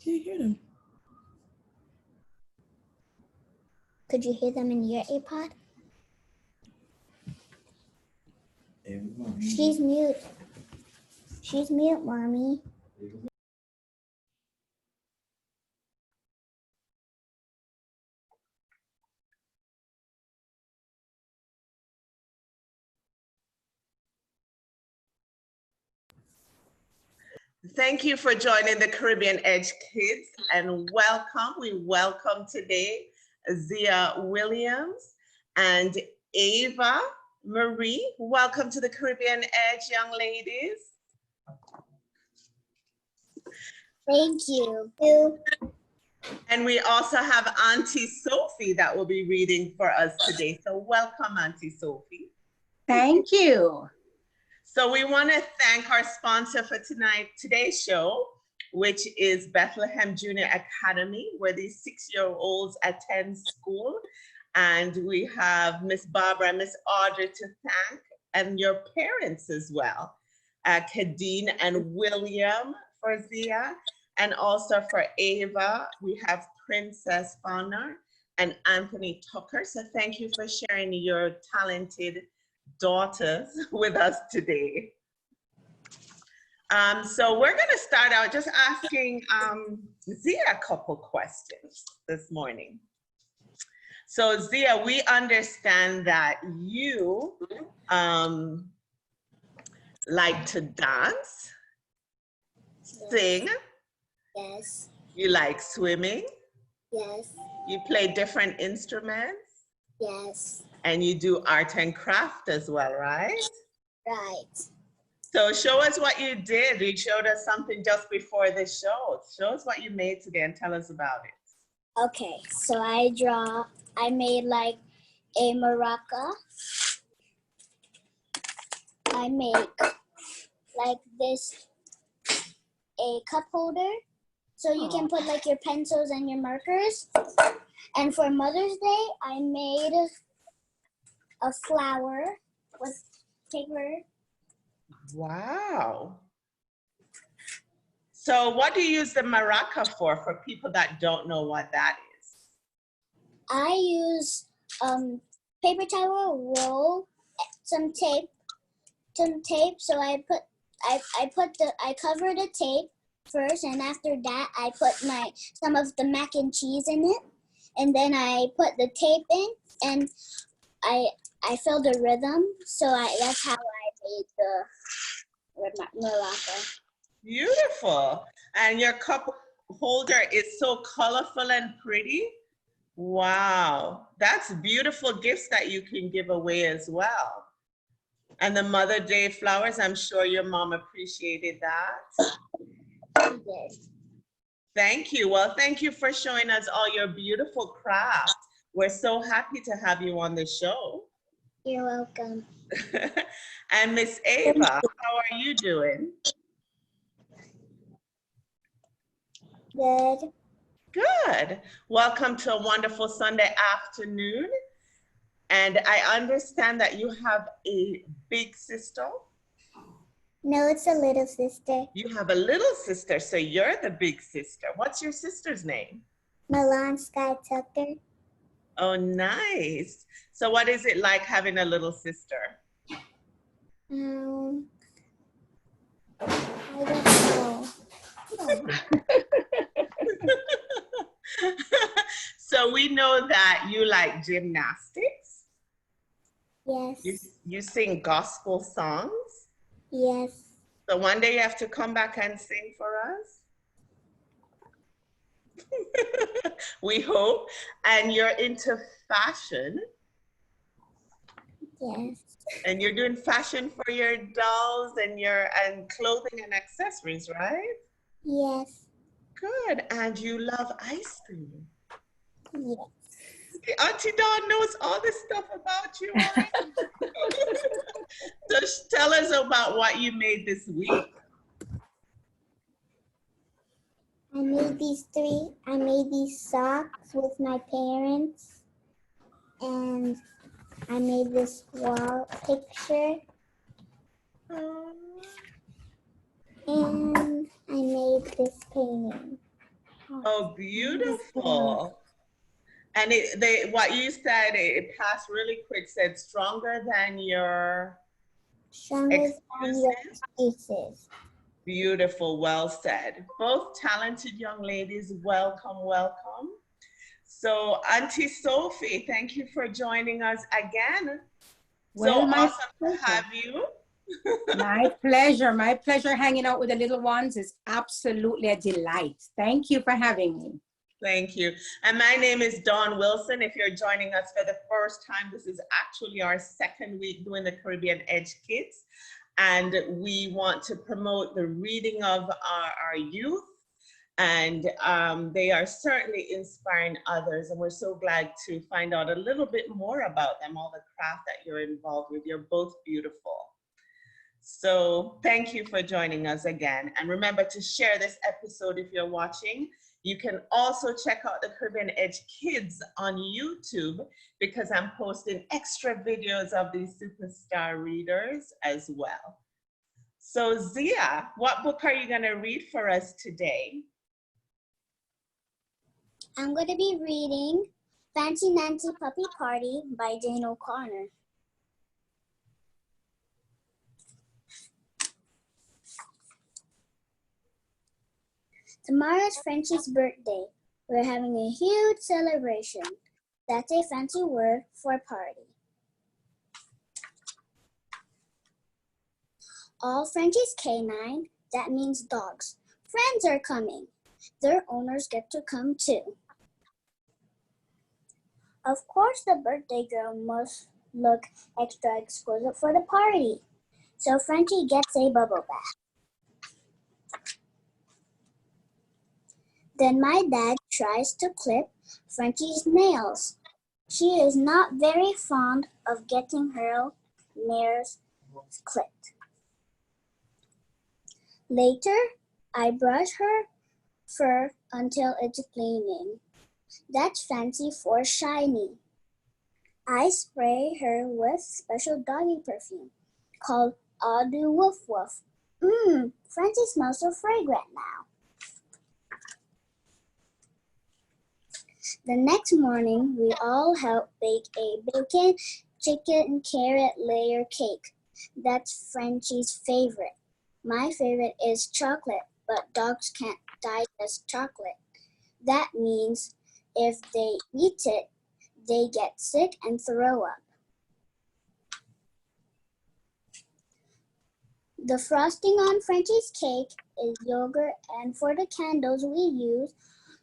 Can't hear them. Could you hear them in your iPod? She's mute. She's mute, Mommy. Thank you for joining the Caribbean Edge Kids and welcome. We welcome today Zia Williams and Ava Marie. Welcome to the Caribbean Edge, young ladies. Thank you. And we also have Aunty Sophie that will be reading for us today. So welcome, Aunty Sophie. Thank you. So we want to thank our sponsor for today's show, which is Bethlehem Junior Academy, where these 6-year-olds attend school. And we have Miss Barbara and Miss Audrey to thank, and your parents as well, Kadeen and William for Zia, and also for Ava, we have Princess Bonner and Anthony Tucker. So thank you for sharing your talented daughters with us today. So we're going to start out just asking Zia a couple questions this morning. So Zia, we understand that you like to dance, sing. Yes. You like swimming. Yes. You play different instruments. Yes. And you do art and craft as well, right? Right. So show us what you did. You showed us something just before the show. Show us what you made today and tell us about it. Okay, so I made like a maraca. I make like this, a cup holder. So you can put like your pencils and your markers. And for Mother's Day, I made a flower with paper. Wow. So what do you use the maraca for people that don't know what that is? I use paper towel, roll, some tape. So I cover the tape first, and after that I put some of the mac and cheese in it, and then I put the tape in, and I fill the rhythm. So that's how I made the maraca. Beautiful. And your cup holder is so colorful and pretty. Wow, that's beautiful gifts that you can give away as well. And the Mother's Day flowers, I'm sure your mom appreciated that. Yes. Thank you. Well, thank you for showing us all your beautiful craft. We're so happy to have you on the show. You're welcome. And Miss Ava, how are you doing? Good. Good. Welcome to a wonderful Sunday afternoon. And I understand that you have a big sister. No, it's a little sister. You have a little sister, so you're the big sister. What's your sister's name? Milan Sky Tucker. Oh, nice. So what is it like having a little sister? I don't know. So we know that you like gymnastics. Yes. You sing gospel songs. Yes. So one day you have to come back and sing for us. We hope. And you're into fashion. Yes. And you're doing fashion for your dolls and clothing and accessories, right? Yes. Good. And you love ice cream. Yes. Auntie Dawn knows all this stuff about you, right? So tell us about what you made this week. I made these socks with my parents, and I made this wall picture, and I made this painting. Oh, beautiful. And what you said, it passed really quick, said stronger than your excuses. Beautiful, well said. Both talented young ladies, welcome, welcome. So Auntie Sophie, thank you for joining us again. Well, so my awesome to have you. my pleasure hanging out with the little ones is absolutely a delight. Thank you for having me. Thank you. And my name is Dawn Wilson. If you're joining us for the first time, this is actually our second week doing the Caribbean Edge Kids. And we want to promote the reading of our youth. And they are certainly inspiring others. And we're so glad to find out a little bit more about them, all the craft that you're involved with. You're both beautiful. So thank you for joining us again. And remember to share this episode if you're watching. You can also check out the Caribbean Edge Kids on YouTube because I'm posting extra videos of these superstar readers as well. So Zia, what book are you going to read for us today? I'm going to be reading Fancy Nancy Puppy Party by Jane O'Connor. Tomorrow's Frenchie's birthday. We're having a huge celebration. That's a fancy word for party. All Frenchie's canine, that means dogs. Friends are coming. Their owners get to come too. Of course, the birthday girl must look extra exquisite for the party. So Frenchie gets a bubble bath. Then my dad tries to clip Frenchie's nails. She is not very fond of getting her nails clipped. Later, I brush her fur until it's gleaming. That's fancy for shiny. I spray her with special doggy perfume called All Do Woof Woof. Frenchie smells so fragrant now. The next morning, we all help bake a bacon, chicken, and carrot layer cake. That's Frenchie's favorite. My favorite is chocolate, but dogs can't digest chocolate. That means if they eat it, they get sick and throw up. The frosting on Frenchie's cake is yogurt, and for the candles we use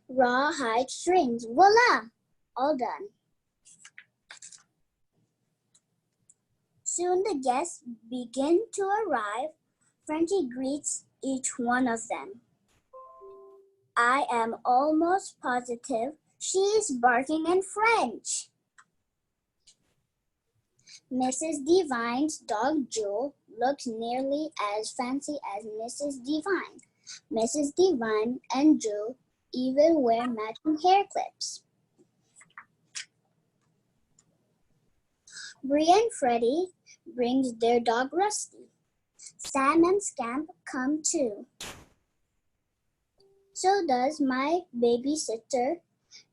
rawhide strings. Voila! All done. Soon the guests begin to arrive. Frenchie greets each one of them. I am almost positive she's barking in French. Mrs. Devine's dog Jewel looks nearly as fancy as Mrs. Devine. Mrs. Devine and Jewel even wear matching hair clips. Bree and Freddie brings their dog Rusty. Sam and Scamp come too. So does my babysitter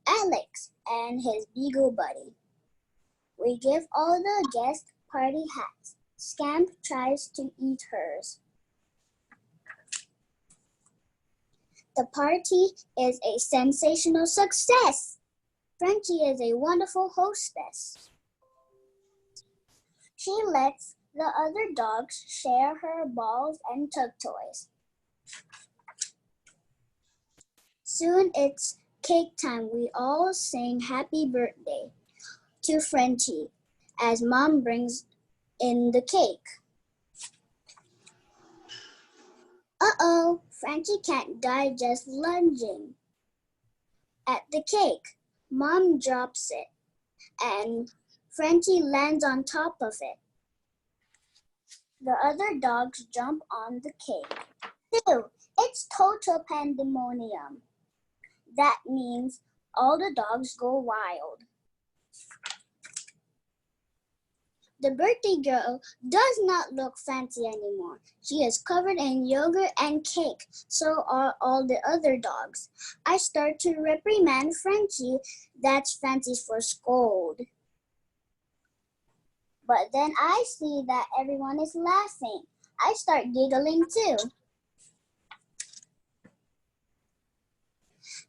Alex and his beagle buddy. We give all the guests party hats. Scamp tries to eat hers. The party is a sensational success. Frenchie is a wonderful hostess. She lets the other dogs share her balls and tug toys. Soon it's cake time. We all sing happy birthday to Frenchie as Mom brings in the cake. Uh-oh, Frenchie can't digest lunging at the cake. Mom drops it and Frenchie lands on top of it. The other dogs jump on the cake. Ew, it's total pandemonium. That means all the dogs go wild. The birthday girl does not look fancy anymore. She is covered in yogurt and cake. So are all the other dogs. I start to reprimand Frenchie. That's fancy for scold. But then I see that everyone is laughing. I start giggling too.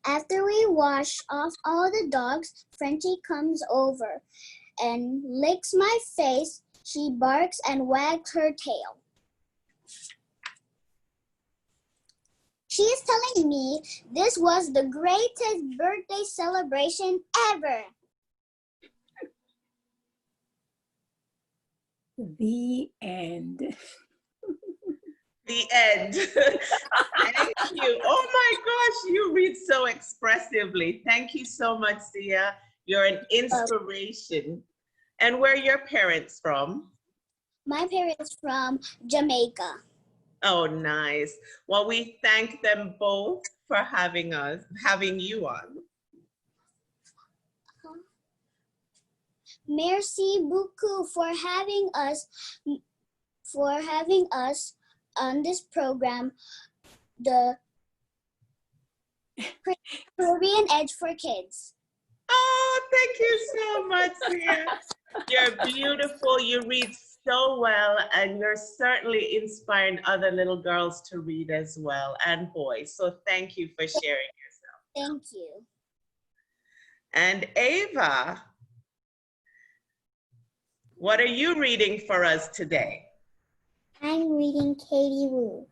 After we wash off all the dogs, Frenchie comes over and licks my face. She barks and wags her tail. She is telling me this was the greatest birthday celebration ever. The end. The end. Thank you. Oh my gosh, you read so expressively. Thank you so much, Sia. You're an inspiration. And where are your parents from? My parents from Jamaica. Oh, nice. Well, we thank them both for having you on. Merci beaucoup for having us on this program, the Caribbean Edge for Kids. Oh, thank you so much, Sia. You're beautiful. You read so well, and you're certainly inspiring other little girls to read as well, and boys. So thank you for sharing yourself. Thank you. And Ava, what are you reading for us today? I'm reading Katie Woo.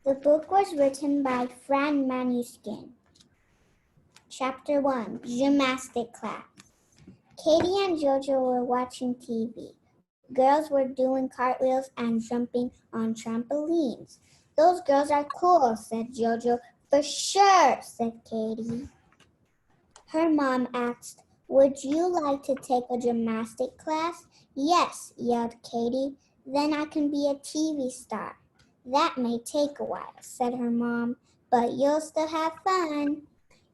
The book was written by Fran Manuskin. Chapter 1, Gymnastic Class. Katie and Jojo were watching TV. Girls were doing cartwheels and jumping on trampolines. Those girls are cool, said Jojo. For sure, said Katie. Her mom asked, would you like to take a gymnastic class? Yes, yelled Katie. Then I can be a TV star. That may take a while, said her mom, but you'll still have fun.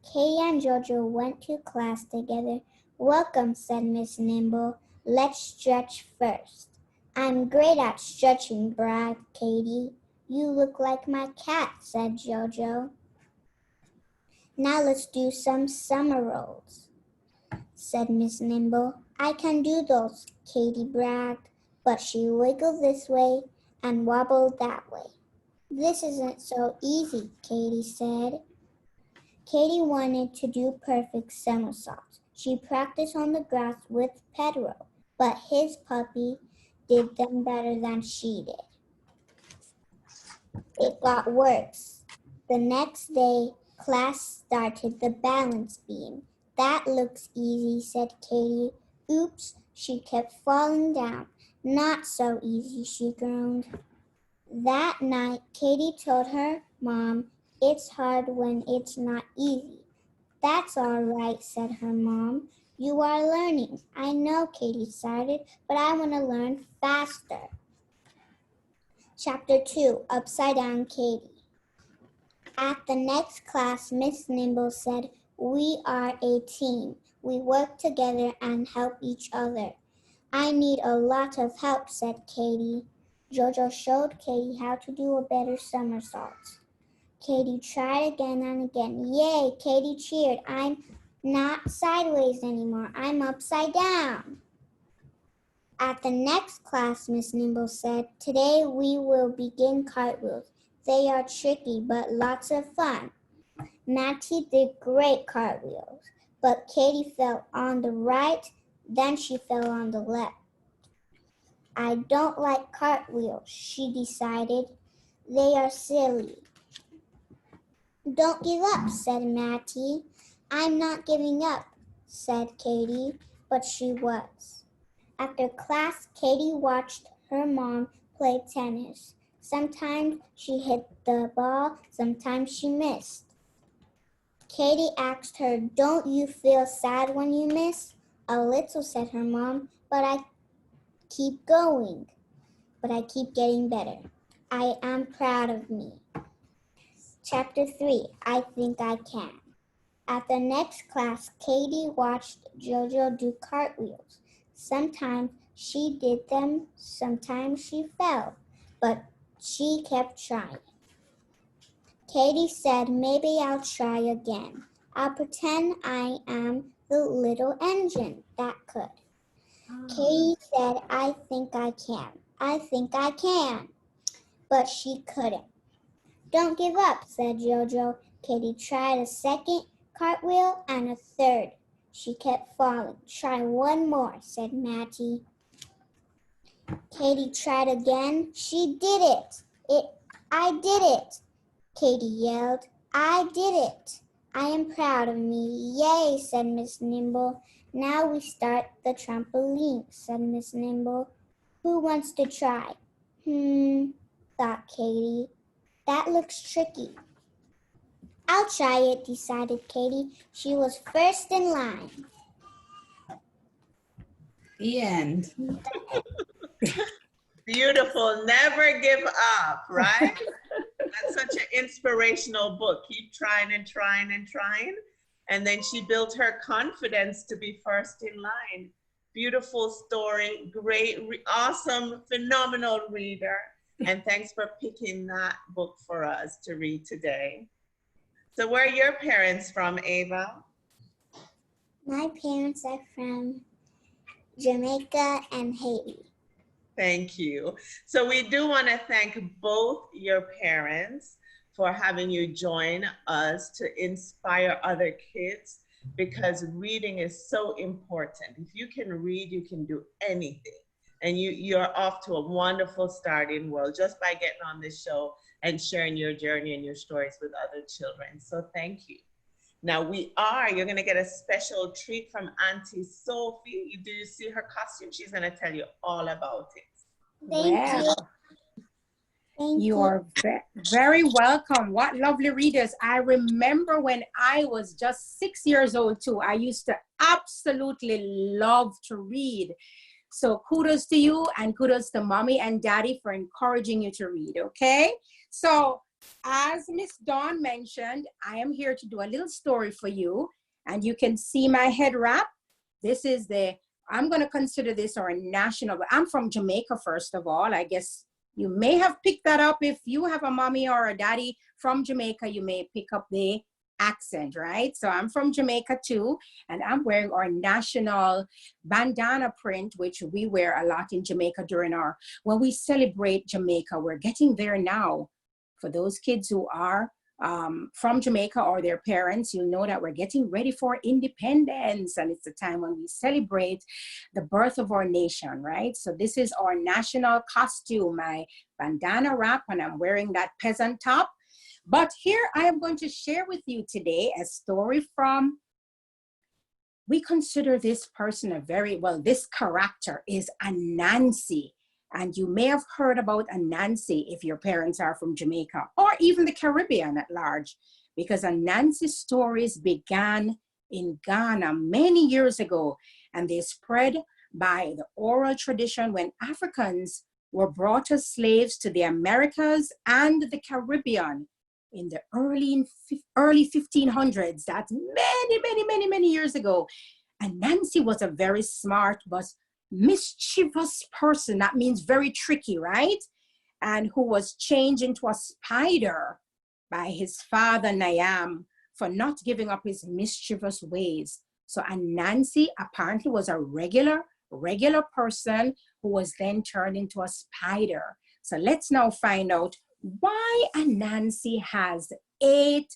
Katie and Jojo went to class together. Welcome, said Miss Nimble. Let's stretch first. I'm great at stretching, bragged Katie. You look like my cat, said Jojo. Now let's do some summer rolls, said Miss Nimble. I can do those, Katie bragged, but she wiggled this way and wobbled that way. This isn't so easy, Katie said. Katie wanted to do perfect somersaults. She practiced on the grass with Pedro, but his puppy did them better than she did. It got worse. The next day, class started the balance beam. That looks easy, said Katie. Oops, she kept falling down. Not so easy, she groaned. That night, Katie told her mom, it's hard when it's not easy. That's all right, said her mom. You are learning. I know, Katie sighed, but I want to learn faster. Chapter 2, Upside Down Katie. At the next class, Miss Nimble said, we are a team. We work together and help each other. I need a lot of help, said Katie. Jojo showed Katie how to do a better somersault. Katie tried again and again. Yay, Katie cheered. I'm not sideways anymore. I'm upside down. At the next class, Miss Nimble said, today we will begin cartwheels. They are tricky, but lots of fun. Mattie did great cartwheels, but Katie fell on the right, then she fell on the left. I don't like cartwheels, she decided. They are silly. Don't give up, said Mattie. I'm not giving up, said Katie, but she was. After class, Katie watched her mom play tennis. Sometimes she hit the ball, sometimes she missed. Katie asked her, don't you feel sad when you miss? A little, said her mom, but I keep going. But I keep getting better. I am proud of me. Chapter 3, I Think I Can. At the next class, Katie watched JoJo do cartwheels. Sometimes she did them, sometimes she fell, but she kept trying. Katie said, maybe I'll try again. I'll pretend I am the little engine that could. Katie said, I think I can. I think I can. But she couldn't. Don't give up, said JoJo. Katie tried a second cartwheel and a third. She kept falling. Try one more, said Mattie. Katie tried again. She did it. I did it. Katie yelled. I did it. I am proud of me. Yay, said Miss Nimble. Now we start the trampoline, said Miss Nimble. Who wants to try? Thought Katie. That looks tricky. I'll try it, decided Katie. She was first in line. The end. Beautiful. Never give up, right? That's such an inspirational book. Keep trying and trying and trying. And then she built her confidence to be first in line. Beautiful story, great, awesome, phenomenal reader. And thanks for picking that book for us to read today. So where are your parents from, Ava? My parents are from Jamaica and Haiti. Thank you. So we do want to thank both your parents for having you join us to inspire other kids, because reading is so important. If you can read, you can do anything. And you're off to a wonderful starting world just by getting on this show and sharing your journey and your stories with other children. So thank you. Now you're gonna get a special treat from Aunty Sophie. Do you see her costume? She's gonna tell you all about it. Thank you. Thank You are very welcome. What lovely readers. I remember when I was just 6 years old too, I used to absolutely love to read. So kudos to you and kudos to mommy and daddy for encouraging you to read, okay? So as Miss Dawn mentioned, I am here to do a little story for you, and you can see my head wrap. This is I'm gonna consider this our national, I'm from Jamaica, first of all. I guess you may have picked that up. If you have a mommy or a daddy from Jamaica, you may pick up the accent, right? So I'm from Jamaica too, and I'm wearing our national bandana print, which we wear a lot in Jamaica when we celebrate Jamaica. We're getting there now. For those kids who are from Jamaica or their parents, you'll know that we're getting ready for independence, and it's a time when we celebrate the birth of our nation, right? So this is our national costume, my bandana wrap, and I'm wearing that peasant top. But here I am going to share with you today a story from, we consider this person this character is Anansi. And you may have heard about Anansi if your parents are from Jamaica or even the Caribbean at large, because Anansi's stories began in Ghana many years ago, and they spread by the oral tradition when Africans were brought as slaves to the Americas and the Caribbean in the early 1500s. That's many years ago. Anansi was a very smart but mischievous person. That means very tricky, right? And who was changed into a spider by his father Niam for not giving up his mischievous ways. So Anansi apparently was a regular person who was then turned into a spider. So let's now find out why Anansi has 8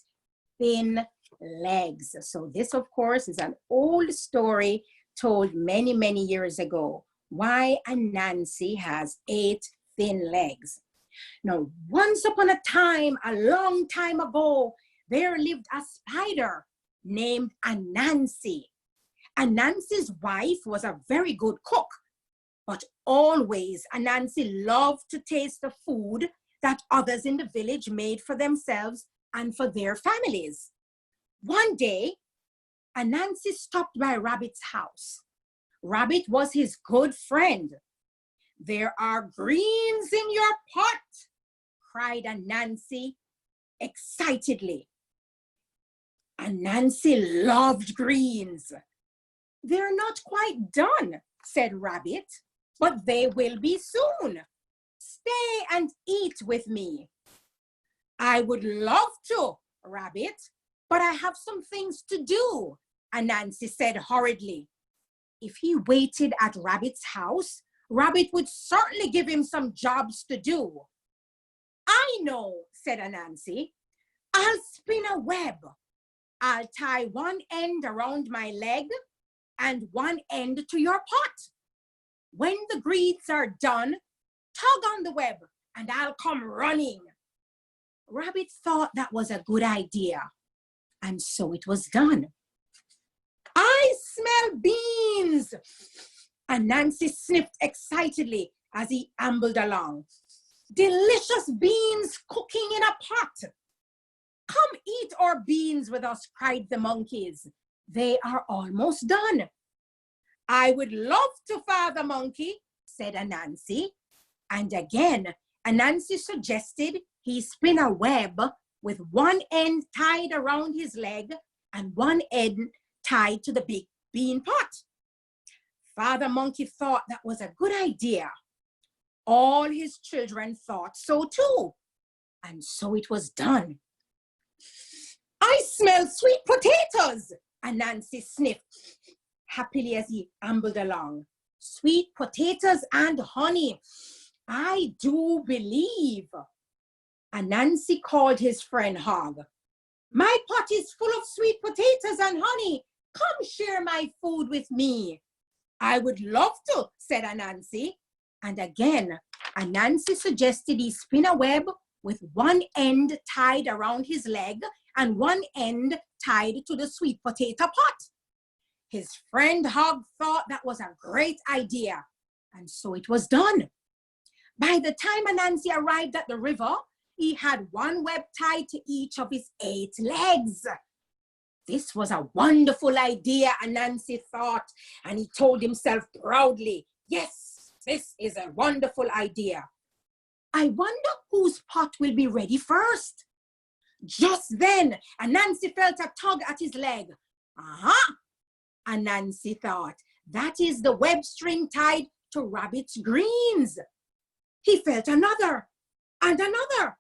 thin legs. So this, of course, is an old story told many years ago. Why Anansi has 8 thin legs. Now, once upon a time, a long time ago, there lived a spider named Anansi. Anansi's wife was a very good cook, but always Anansi loved to taste the food that others in the village made for themselves and for their families. One day, Anansi stopped by Rabbit's house. Rabbit was his good friend. "There are greens in your pot," cried Anansi excitedly. Anansi loved greens. They're not quite done, said Rabbit, but they will be soon. Stay and eat with me. I would love to, Rabbit, but I have some things to do, Anansi said hurriedly. If he waited at Rabbit's house, Rabbit would certainly give him some jobs to do. I know, said Anansi. I'll spin a web. I'll tie one end around my leg and one end to your pot. When the greens are done, tug on the web and I'll come running. Rabbit thought that was a good idea, and so it was done. I smell beans, Anansi sniffed excitedly as he ambled along. Delicious beans cooking in a pot. Come eat our beans with us, cried the monkeys. They are almost done. I would love to, Father Monkey, said Anansi. And again, Anansi suggested he spin a web with one end tied around his leg and one end tied to the big bean pot. Father Monkey thought that was a good idea. All his children thought so too. And so it was done. I smell sweet potatoes, Anansi sniffed happily as he ambled along. Sweet potatoes and honey, I do believe. Anansi called his friend Hog. My pot is full of sweet potatoes and honey. Come share my food with me. I would love to, said Anansi. And again, Anansi suggested he spin a web with one end tied around his leg and one end tied to the sweet potato pot. His friend Hog thought that was a great idea, and so it was done. By the time Anansi arrived at the river, he had one web tied to each of his 8 legs. This was a wonderful idea, Anansi thought, and he told himself proudly, yes, this is a wonderful idea. I wonder whose pot will be ready first. Just then, Anansi felt a tug at his leg. Aha! Anansi thought, that is the web string tied to Rabbit's greens. He felt another and another.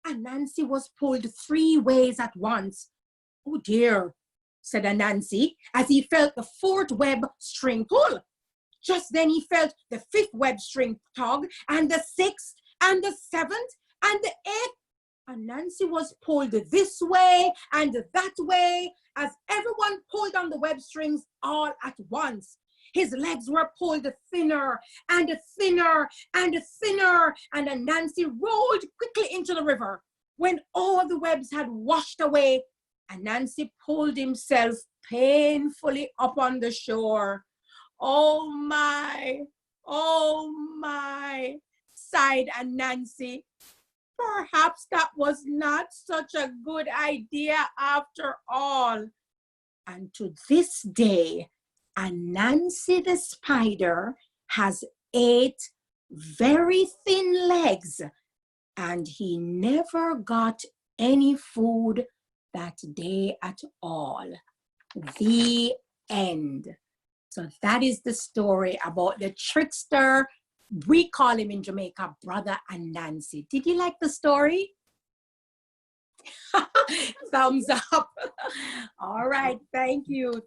Anansi was pulled 3 ways at once. Oh dear, said Anansi as he felt the 4th web string pull. Just then he felt the 5th web string tug and the 6th and the 7th and the 8th. Anansi was pulled this way and that way as everyone pulled on the web strings all at once. His legs were pulled thinner and thinner and thinner, and Anansi rolled quickly into the river. When all the webs had washed away, Anansi pulled himself painfully up on the shore. Oh my, sighed Anansi. Perhaps that was not such a good idea after all. And to this day, Anansi the spider has 8 very thin legs, and he never got any food that day at all. The end. So that is the story about the trickster. We call him in Jamaica Brother Anansi. Did you like the story? Thumbs up. All right, thank you.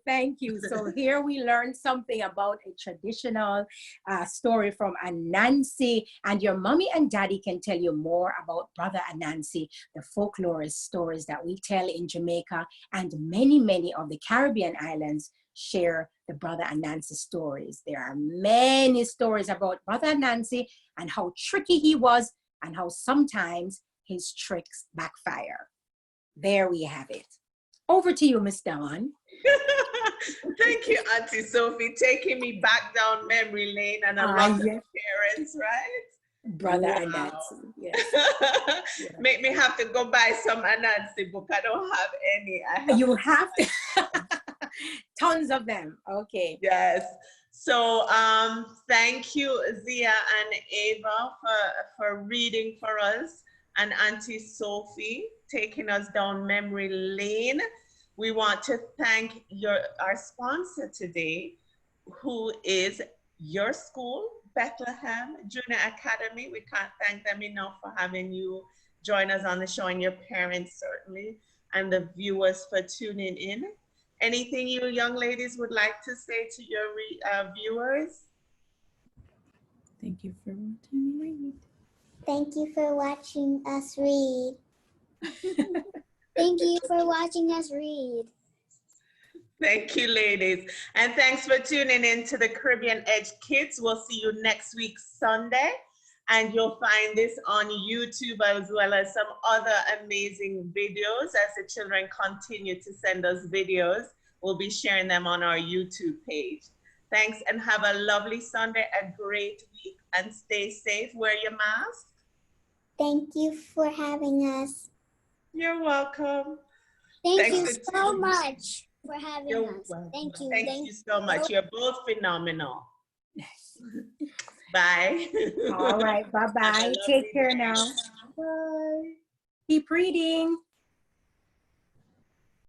So here we learned something about a traditional story from Anansi, and your mommy and daddy can tell you more about Brother Anansi, the folklorist stories that we tell in Jamaica, and many of the Caribbean islands share the Brother Anansi stories. There are many stories about Brother Anansi and how tricky he was and how sometimes his tricks backfire. There we have it. Over to you, Miss Dawn. Thank you, Auntie Sophie, taking me back down memory lane and a lot of parents, right? Brother Wow. Anansi, yes. Yeah. Make me have to go buy some Anansi book. I don't have any. You have to. Tons of them. Okay. Yes. So thank you, Zia and Ava, for reading for us, and Auntie Sophie taking us down memory lane. we want to thank our sponsor today, who is your school, Bethlehem Junior Academy. We can't thank them enough for having you join us on the show, and your parents certainly, and the viewers for tuning in. Anything you young ladies would like to say to your viewers? Thank you for watching me read. Thank you for watching us read. Thank you for watching us read. Thank you, ladies. And thanks for tuning in to the Caribbean Edge Kids. We'll see you next week, Sunday. And you'll find this on YouTube as well as some other amazing videos. As the children continue to send us videos, we'll be sharing them on our YouTube page. Thanks, and have a lovely Sunday, a great week, and stay safe. Wear your mask. Thank you for having us. You're welcome. Thank Thanks you for so tuning in. much for having You're us. welcome. Thank you. Thank you so much. You're both phenomenal. Bye. All right. Bye-bye. Have a lovely Take care day. now. Bye. Keep reading.